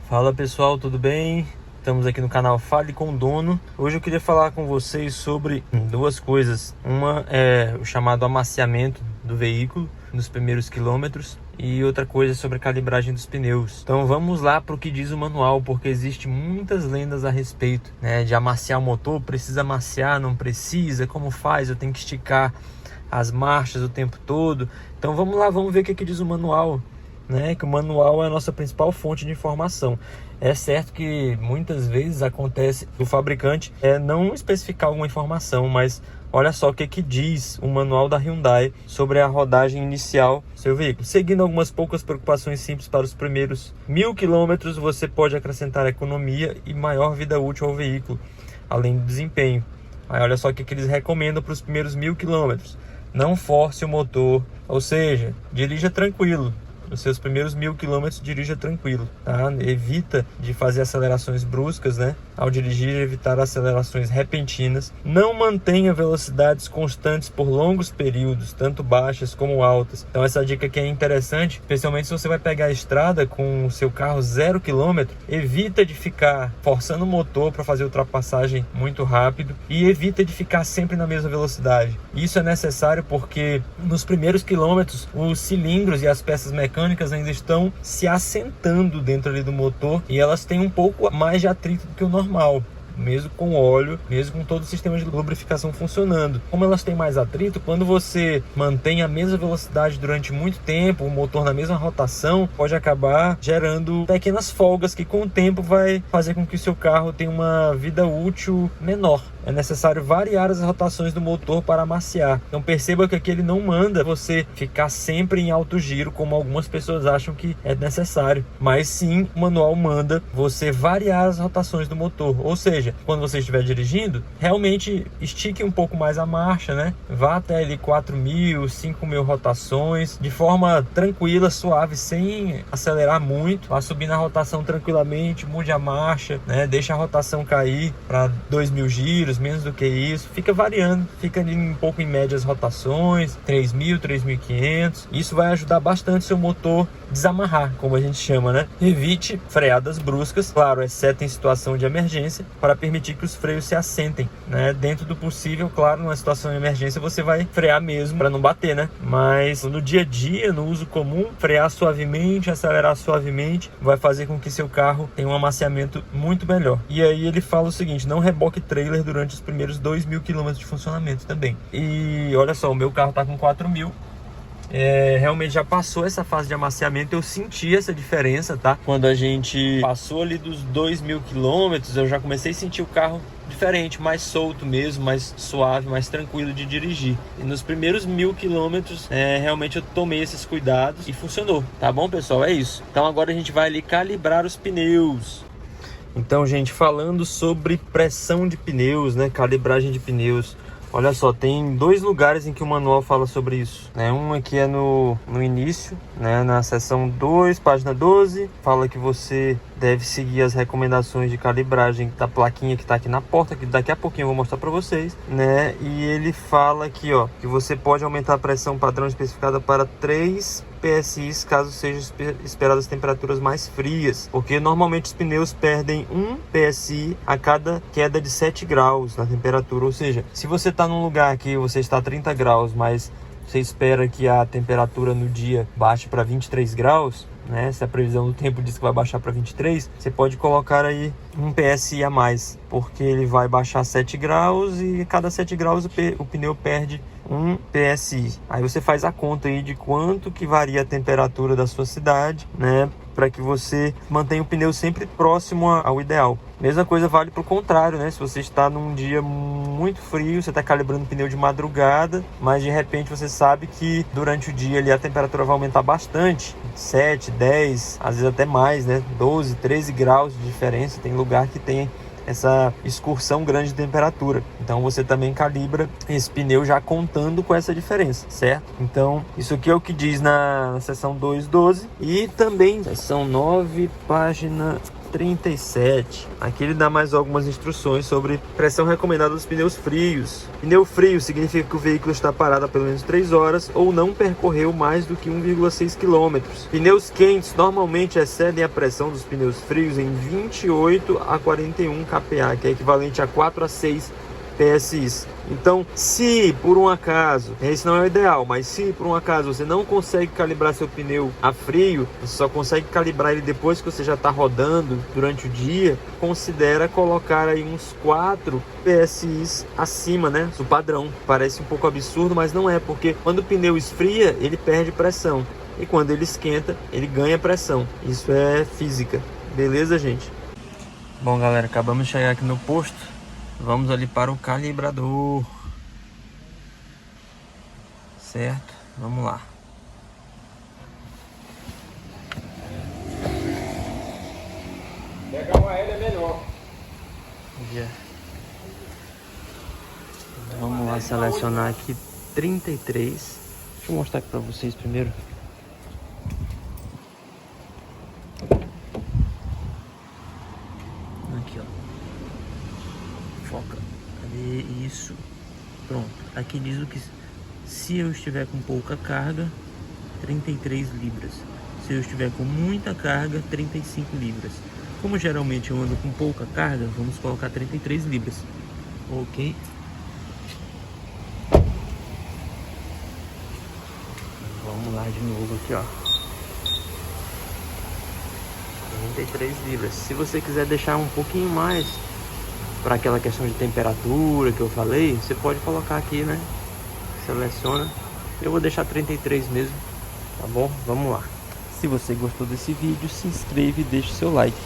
Fala pessoal, tudo bem? Estamos aqui no canal Fale com o Dono. Hoje eu queria falar com vocês sobre duas coisas. Uma é o chamado amaciamento do veículo nos primeiros quilômetros e outra coisa sobre a calibragem dos pneus. Então vamos lá para o que diz o manual, porque existe muitas lendas a respeito, né, de amaciar o motor. Precisa amaciar, não precisa, como faz? Eu tenho que esticar as marchas o tempo todo. Então vamos lá, vamos ver o que diz o manual. Que o manual é a nossa principal fonte de informação. É certo que muitas vezes acontece o fabricante não especificar alguma informação, mas olha só o que diz o manual da Hyundai sobre a rodagem inicial do seu veículo. Seguindo algumas poucas preocupações simples para os primeiros 1000 quilômetros, você pode acrescentar economia e maior vida útil ao veículo, além do desempenho. Aí olha só o que eles recomendam para os primeiros 1000 quilômetros. Não force o motor, ou seja, dirija tranquilo. Nos seus primeiros 1000 quilômetros, dirija tranquilo, tá? Evita de fazer acelerações bruscas, né? Ao dirigir, evitar acelerações repentinas. Não mantenha velocidades constantes por longos períodos, tanto baixas como altas. Então essa dica aqui é interessante, especialmente se você vai pegar a estrada com o seu carro 0 km. Evita de ficar forçando o motor para fazer ultrapassagem muito rápido e evita de ficar sempre na mesma velocidade. Isso é necessário porque nos primeiros quilômetros, os cilindros e as peças mecânicas ainda estão se assentando dentro ali do motor e elas têm um pouco mais de atrito do que o normal, mesmo com óleo, mesmo com todo o sistema de lubrificação funcionando. Como elas têm mais atrito, quando você mantém a mesma velocidade durante muito tempo, o motor na mesma rotação, pode acabar gerando pequenas folgas que com o tempo vai fazer com que o seu carro tenha uma vida útil menor. É necessário variar as rotações do motor para amaciar. Então perceba que aqui ele não manda você ficar sempre em alto giro, como algumas pessoas acham que é necessário. Mas sim, o manual manda você variar as rotações do motor. Ou seja, quando você estiver dirigindo, realmente estique um pouco mais a marcha, né? Vá até ali 4.000, 5.000 rotações, de forma tranquila, suave, sem acelerar muito. Vá subir na rotação tranquilamente, mude a marcha, né? Deixa a rotação cair para 2.000 giros, menos do que isso, fica variando, fica ali um pouco em média as rotações, 3.000, 3.500. Isso vai ajudar bastante seu motor desamarrar, como a gente chama, né? Evite freadas bruscas, claro, exceto em situação de emergência, para permitir que os freios se assentem, né? Dentro do possível, claro, numa situação de emergência você vai frear mesmo para não bater, né? Mas no dia a dia, no uso comum, frear suavemente, acelerar suavemente, vai fazer com que seu carro tenha um amaciamento muito melhor. E aí ele fala o seguinte: não reboque trailer durante os primeiros 2.000 km de funcionamento também. E olha só, o meu carro tá com 4.000. Realmente já passou essa fase de amaciamento. Eu senti essa diferença, tá? Quando a gente passou ali dos 2.000 quilômetros, eu já comecei a sentir o carro diferente, mais solto mesmo, mais suave, mais tranquilo de dirigir. E nos primeiros 1.000 quilômetros, realmente eu tomei esses cuidados e funcionou. Tá bom, pessoal? É isso. Então agora a gente vai ali calibrar os pneus. Então, gente, falando sobre pressão de pneus, né? Calibragem de pneus. Olha só, tem dois lugares em que o manual fala sobre isso, né? Um aqui é no início, né? Na seção 2, página 12, fala que você deve seguir as recomendações de calibragem da plaquinha que está aqui na porta, que daqui a pouquinho eu vou mostrar para vocês, né? E ele fala aqui, ó, que você pode aumentar a pressão padrão especificada para 3 PSI caso sejam esperadas temperaturas mais frias, porque normalmente os pneus perdem 1 PSI a cada queda de 7 graus na temperatura. Ou seja, se você está num lugar que você está a 30 graus, mas você espera que a temperatura no dia baixe para 23 graus, né? Se a previsão do tempo diz que vai baixar para 23, você pode colocar aí 1 PSI a mais, porque ele vai baixar 7 graus e a cada 7 graus o pneu perde 1 PSI. Aí você faz a conta aí de quanto que varia a temperatura da sua cidade, né? Para que você mantenha o pneu sempre próximo ao ideal. Mesma coisa vale para o contrário, né? Se você está num dia muito frio, você está calibrando o pneu de madrugada, mas de repente você sabe que durante o dia ali a temperatura vai aumentar bastante, 7, 10, às vezes até mais, né? 12, 13 graus de diferença. Tem lugar que tem essa excursão grande de temperatura. Então você também calibra esse pneu já contando com essa diferença, certo? Então isso aqui é o que diz na seção 2.12 e também seção 9, página 37. Aqui ele dá mais algumas instruções sobre pressão recomendada dos pneus frios. Pneu frio significa que o veículo está parado há pelo menos 3 horas ou não percorreu mais do que 1,6 km. Pneus quentes normalmente excedem a pressão dos pneus frios em 28 a 41 kPa, que é equivalente a 4 a 6 PSI. Então, se por um acaso, esse não é o ideal, mas se por um acaso você não consegue calibrar seu pneu a frio, você só consegue calibrar ele depois que você já está rodando durante o dia, considera colocar aí uns 4 PSI acima, né, do padrão. Parece um pouco absurdo, mas não é, porque quando o pneu esfria, ele perde pressão. E quando ele esquenta, ele ganha pressão. Isso é física. Beleza, gente? Bom, galera, acabamos de chegar aqui no posto. Vamos ali para o calibrador. Certo? Vamos lá. Pegar uma L é melhor. Vamos lá selecionar aqui 33. Deixa eu mostrar aqui para vocês primeiro. Aqui, ó. Foca. Cadê isso? Pronto. Aqui diz o que... Se eu estiver com pouca carga, 33 libras. Se eu estiver com muita carga, 35 libras. Como geralmente eu ando com pouca carga, vamos colocar 33 libras. Ok? Vamos lá de novo aqui, ó. 33 libras. Se você quiser deixar um pouquinho mais para aquela questão de temperatura que eu falei, você pode colocar aqui, né? Seleciona. Eu vou deixar 33 mesmo, tá bom? Vamos lá. Se você gostou desse vídeo, se inscreva e deixe seu like.